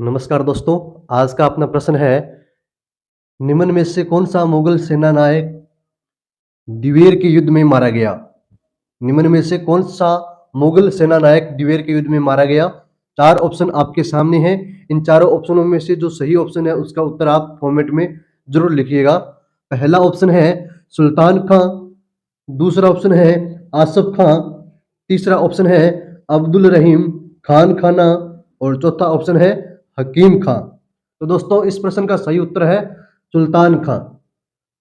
नमस्कार दोस्तों। आज का अपना प्रश्न है, निम्न में से कौन सा मुगल सेना नायक दिवेर के युद्ध में मारा गया? निम्न में से कौन सा मुगल सेना नायक दिवेर के युद्ध में मारा गया? चार ऑप्शन आपके सामने हैं। इन चारों ऑप्शनों में से जो सही ऑप्शन है उसका उत्तर आप कमेंट में जरूर लिखिएगा। पहला ऑप्शन है सुल्तान खां, दूसरा ऑप्शन है आसफ खां, तीसरा ऑप्शन है अब्दुल रहीम खान खाना और चौथा ऑप्शन है हकीम खां। तो दोस्तों इस प्रश्न का सही उत्तर है सुल्तान खां।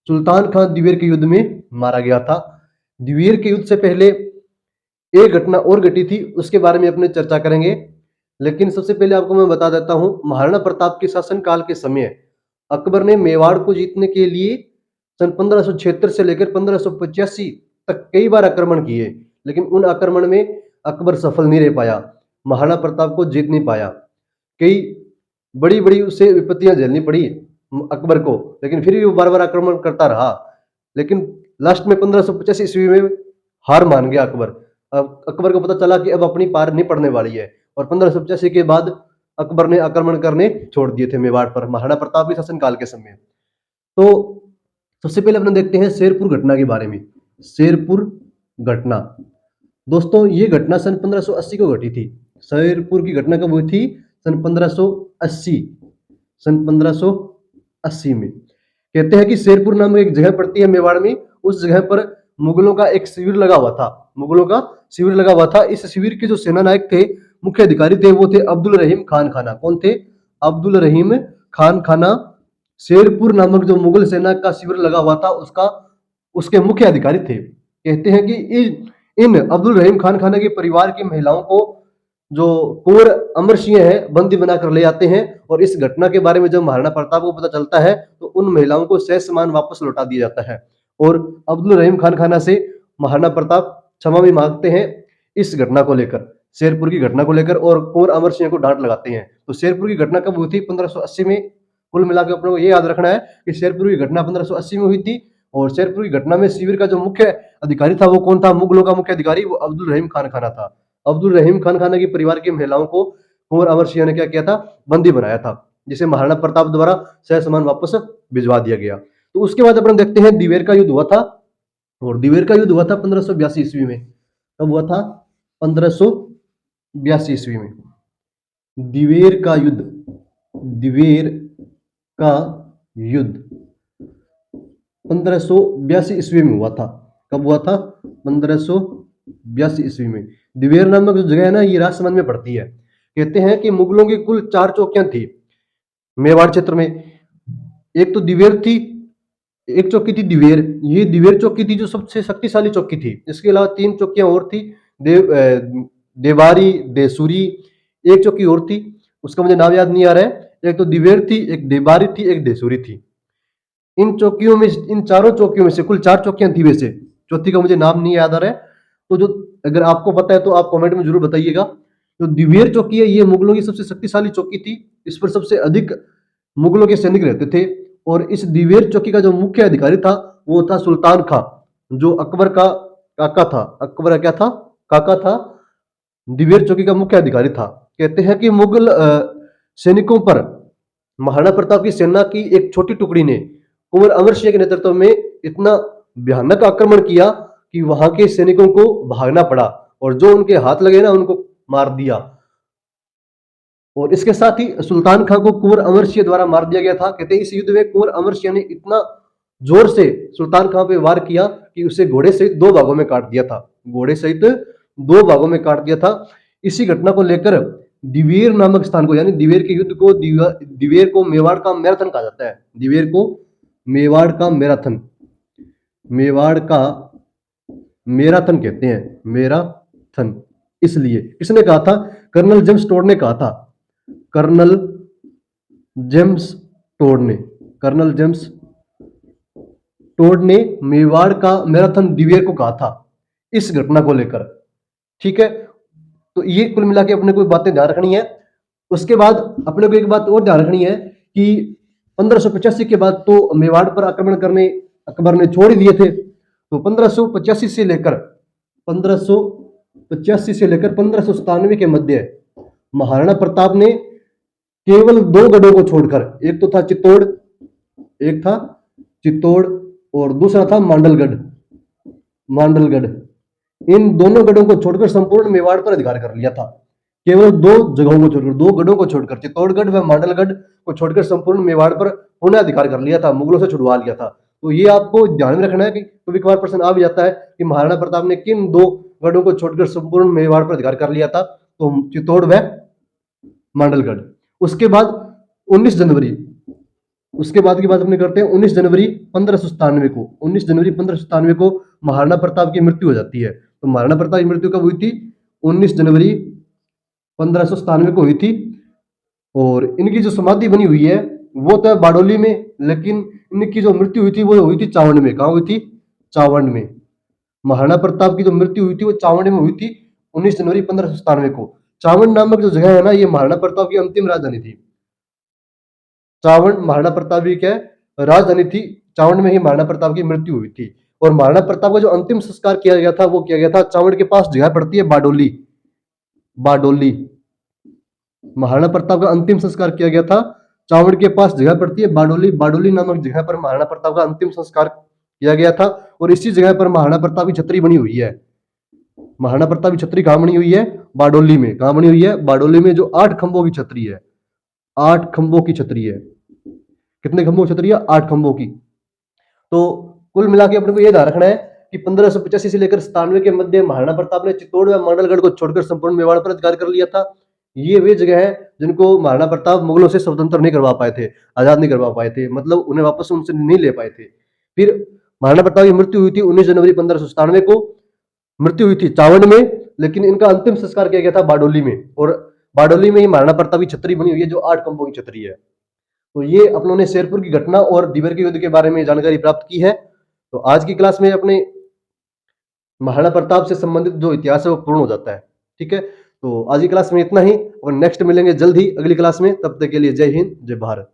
सुल्तान खां दिवेर के युद्ध में मारा गया था। दिवेर के युद्ध से पहले एक घटना और घटी थी, उसके बारे में अपने चर्चा करेंगे। लेकिन सबसे पहले आपको मैं बता देता हूं, महाराणा प्रताप के शासनकाल के समय अकबर ने मेवाड़ को जीतने के लिए सन 1576 से लेकर 1585 तक कई बार आक्रमण किए, लेकिन उन आक्रमण में अकबर सफल नहीं रह पाया, महाराणा प्रताप को जीत नहीं पाया। कई बड़ी बड़ी उसे विपत्तियां झेलनी पड़ी अकबर को, लेकिन फिर भी वो बार बार आक्रमण करता रहा। लेकिन लास्ट में 1585 ईस्वी में हार मान गया अकबर। अब अकबर को पता चला कि अब अपनी पार नहीं पड़ने वाली है, और 1585 के बाद अकबर ने आक्रमण करने छोड़ दिए थे मेवाड़ पर, महाराणा प्रताप के शासनकाल के समय। तो सबसे पहले अपने देखते हैं शेरपुर घटना के बारे में। शेरपुर घटना, दोस्तों ये घटना सन 1580 को घटी थी। शेरपुर की घटना कब हुई थी? सन 1580। सन 1580 में कहते हैं कि शेरपुर नाम एक जगह पड़ती है मेवाड़ में। उस जगह पर मुगलों का एक शिविर लगा हुआ था। मुगलों का शिविर लगा हुआ था। इस शिविर के जो सेना नायक थे, मुख्य अधिकारी थे, वो थे अब्दुल रहीम खान खाना। कौन थे? अब्दुल रहीम खान खाना। शेरपुर नामक जो मुगल सेना का शिविर लगा हुआ था उसका उसके मुख्य अधिकारी थे। कहते हैं कि इन अब्दुल रहीम खान खाना के परिवार की महिलाओं को जो कुंवर अमर सिंह है बंदी बनाकर ले आते हैं, और इस घटना के बारे में जब महाराणा प्रताप को पता चलता है तो उन महिलाओं को सह सामान वापस लौटा दिया जाता है, और अब्दुल रहीम खान खाना से महाराणा प्रताप क्षमा भी मांगते हैं इस घटना को लेकर, शेरपुर की घटना को लेकर, और कुंवर अमर सिंह को डांट लगाते हैं। तो शेरपुर की घटना कब हुई थी? 1580 में। कुल मिलाकर अपने को ये याद रखना है कि शेरपुर की घटना 1580 में हुई थी, और शेरपुर की घटना में शिविर का जो मुख्य अधिकारी था वो कौन था? मुगलों का मुख्य अधिकारी वो अब्दुल रहीम खान खाना था। अब्दुल रहीम खान खाना के परिवार की महिलाओं को कुंवर अमर सिंह ने क्या किया था? बंदी बनाया था, जिसे महाराणा प्रताप द्वारा सह सामान वापस भिजवा दिया गया। तो उसके बाद अपन देखते हैं दिवेर का युद्ध हुआ था, और दिवेर का युद्ध हुआ था 1582 ईस्वी में। कब हुआ था? 1582 ईस्वी में। दिवेर का युद्ध, दिवेर का युद्ध 1582 ईस्वी में हुआ था। कब हुआ था? 1582 ईस्वी में। दिवेर नामक जो जगह है ना, ये राजसमंद में पड़ती है। कहते हैं कि मुगलों की कुल 4 चौकियां थी मेवाड़ क्षेत्र में। एक तो दिवेर थी, एक चौकी थी दिवेर। ये दिवेर चौकी थी जो सबसे शक्तिशाली चौकी थी। इसके अलावा 3 चौकियां और थी, देवारी, देसूरी, एक चौकी और थी, उसका मुझे नाम याद नहीं आ रहा है। एक तो दिवेर थी, एक देवारी थी, एक देसूरी थी। इन चौकियों में, इन चारों चौकियों में से कुल 4 चौकियां थी वैसे, चौथी का मुझे नाम नहीं याद आ रहा है। तो जो अगर आपको पता है तो आप कमेंट में जरूर बताइएगा। जो दिवेर चौकी है ये मुगलों की सबसे शक्तिशाली चौकी थी। इस पर सबसे अधिक मुगलों के सैनिक रहते थे, और इस दिवेर चौकी का जो मुख्य अधिकारी था वो था सुल्तान खां, जो अकबर का काका था। अकबर का क्या था? काका था। दिवेर चौकी का मुख्य अधिकारी था। कहते हैं कि मुगल सैनिकों पर महाराणा प्रताप की सेना की एक छोटी टुकड़ी ने कुंवर अमर सिंह के नेतृत्व में इतना भयानक आक्रमण किया कि वहां के सैनिकों को भागना पड़ा, और जो उनके हाथ लगे ना उनको मार दिया। और इसके साथ ही सुल्तान खां को कुंवर अमर सिंह द्वारा मार दिया गया था। कहते हैं इस युद्ध में कुंवर अमर सिंह ने इतना जोर से सुल्तान खां पे वार किया कि उसे घोड़े सहित 2 भागों में काट दिया था। घोड़े सहित 2 भागों में काट दिया था। इसी घटना को लेकर दिवेर नामक स्थान को, यानी दिवेर के युद्ध को, दिवेर को मेवाड़ का मैराथन कहा जाता है। दिवेर को मेवाड़ का मैराथन, मेवाड़ का मैराथन कहते हैं। मैराथन इसलिए किसने कहा था? कर्नल जेम्स टोड ने कहा था। कर्नल जेम्स टोड ने, कर्नल जेम्स टोड ने मेवाड़ का मैराथन दिवेर को कहा था इस घटना को लेकर। ठीक है, तो ये कुल मिला के अपने को बातें ध्यान रखनी है। उसके बाद अपने को एक बात और ध्यान रखनी है कि 1585 के बाद तो मेवाड़ पर आक्रमण करने अकबर ने छोड़ दिए थे। तो 1585 से लेकर 1597 के मध्य महाराणा प्रताप ने केवल दो गढ़ों को छोड़कर, एक तो था चित्तौड़, एक था चित्तौड़ और दूसरा था मांडलगढ़। मांडलगढ़, इन दोनों गढ़ों को छोड़कर संपूर्ण मेवाड़ पर अधिकार कर लिया था। केवल दो जगहों को छोड़कर, दो गढ़ों को छोड़कर, चित्तौड़गढ़ व मांडलगढ़ को छोड़कर संपूर्ण मेवाड़ पर पुनः अधिकार कर लिया था, मुगलों से छुड़वा लिया था। तो ये आपको ध्यान में रखना है कि कभी कभार प्रश्न आ भी जाता है कि महाराणा प्रताप ने किन दो गढ़ों को छोड़कर संपूर्ण मेवाड़ पर अधिकार कर लिया था, तो चित्तौड़ व मांडलगढ़। उसके बाद 19 जनवरी, उसके बाद की बात अपने करते हैं 19 जनवरी 1597 को। 19 जनवरी 1597 को महाराणा प्रताप की मृत्यु हो जाती है। तो महाराणा प्रताप की मृत्यु कब हुई थी? 19 जनवरी 1597 को हुई थी। और इनकी जो समाधि बनी हुई है वो तो बारडोली में, लेकिन इनकी जो मृत्यु हुई थी वो हुई थी चावंड में। कहाँ हुई थी? चावंड में। महाराणा प्रताप की जो मृत्यु हुई थी वो चावंड में हुई थी 19 जनवरी 1597 को। चावंड नामक जो जगह है ना, ये महाराणा प्रताप की अंतिम राजधानी थी। चावंड महाराणा प्रताप की क्या राजधानी थी। चावंड में ही महाराणा प्रताप की मृत्यु हुई थी। और महाराणा प्रताप का जो अंतिम संस्कार किया गया था वो किया गया था चावंड के पास जगह पड़ती है बारडोली। बारडोली, महाराणा प्रताप का अंतिम संस्कार किया गया था चावंड के पास जगह पड़ती है बारडोली। बारडोली नामक जगह पर महाराणा प्रताप का अंतिम संस्कार किया गया था। और इसी जगह पर महाराणा प्रताप की छतरी बनी हुई है। महाराणा प्रताप की छतरी कहां बनी हुई है? बारडोली में। कहां बनी हुई है? बारडोली में, जो 8 खंभों की छतरी है। 8 खंभों की छतरी है। कितने खंभों की छतरी है? 8 खंभों की। तो कुल मिला के अपने को यह ध्यान रखना है कि 1585 से लेकर 97 के मध्य महाराणा प्रताप ने चित्तौड़ व मांडलगढ़ को छोड़कर संपूर्ण मेवाड़ पर अधिकार कर लिया था। ये वे जगह है जिनको महाराणा प्रताप मुगलों से स्वतंत्र नहीं करवा पाए थे, आजाद नहीं करवा पाए थे, मतलब उन्हें वापस उनसे नहीं ले पाए थे। फिर महाराणा प्रताप की मृत्यु हुई थी 19 जनवरी 1597 को। मृत्यु हुई थी चावंड में, लेकिन इनका अंतिम संस्कार किया गया था बारडोली में। और बारडोली में ही महाराणा प्रताप की छतरी बनी हुई है, जो 8 खंभों की छतरी है। तो ये अपनों ने शेरपुर की घटना और दिवर के युद्ध के बारे में जानकारी प्राप्त की है। तो आज की क्लास में अपने महाराणा प्रताप से संबंधित जो इतिहास है वो पूर्ण हो जाता है। ठीक है, तो आज की क्लास में इतना ही, और नेक्स्ट मिलेंगे जल्द ही अगली क्लास में। तब तक के लिए जय हिंद, जय भारत।